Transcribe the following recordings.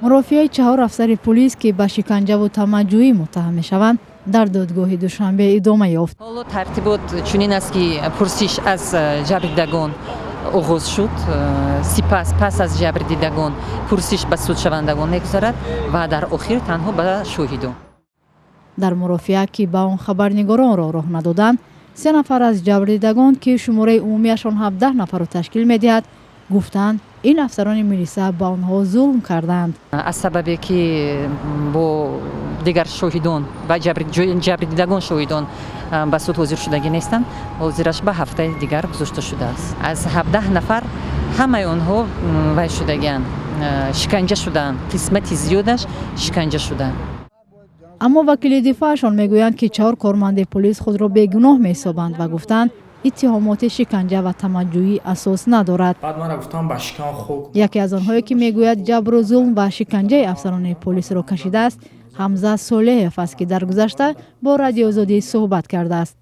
مرافعای 4 افسر پلیس که به شکنجه و طمع‌جویی متهم می‌شوند در دادگاه دوشنبه ادامه یافت. حالا ترتیبات چنین است که پرسش از جبریدگان آغاز شد. سپس پس از جبریدگان پرسش به سود شوندگان می‌گذرد و در آخر تنها به شاهدان. در مرافعه که به آن خبرنگاران را راه ندادند، 3 نفر از جبریدگان که شماره عمومیشان 17 نفر را تشکیل می‌دهد گفتند این افسران میلیسا با آنها ظلم کردند. از سببی که با دیگر شاهدان و جبریدگان شاهدان به سود حاضر شدگی نیستند، حاضرش به هفته دیگر گذاشته شده است. از 17 نفر همه آنها وای شدگی‌اند، شکنجه شدند، قسمت زیادش شکنجه شدند. اما وکیل دفاعشان میگویند که 4 کارمند پلیس خود را بیگناه می‌حسابند و گفتند اتهامات شکنجه و طمع‌جویی اساس ندارد. یکی از آنهایی که میگوید جبر و ظلم و شکنجه افسران پلیس را کشیده است حمزه صالحیف است که در گذشته با رادیو آزادی صحبت کرده است.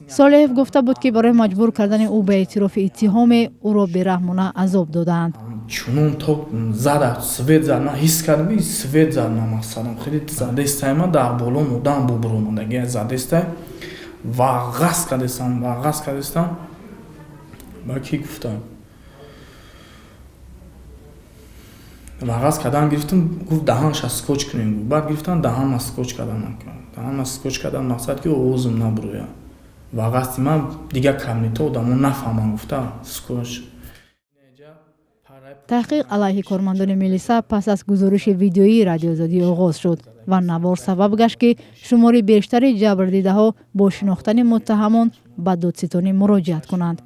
صالحیف گفته بود که برای مجبور کردن او به اعتراف اتهام او را بی‌رحمانه عذاب دادند. چونون تو زده سوید زد من حس کردم سوید زد من مثلا خیلی زده استای من در بالا مودم ببرموندگی زده استای و غص کردستم با کی گفتم و غص کردن گرفتم گفت دهانش اسکوچ کنیم بعد گفتن دهان اسکوچ کردن مقصد که اوزم نبروه و غص من دیگه کمی تو دامون نفهمم گفتم اسکوچ. تحقیق علیه کارمندان میلیسا پس از گزارش ویدیویی رادیو آزادی آغاز شد و نوار سبب گشت که شمار بیشتر جبردیده ها با شناختن متهمان به دادستانی مراجعت کنند.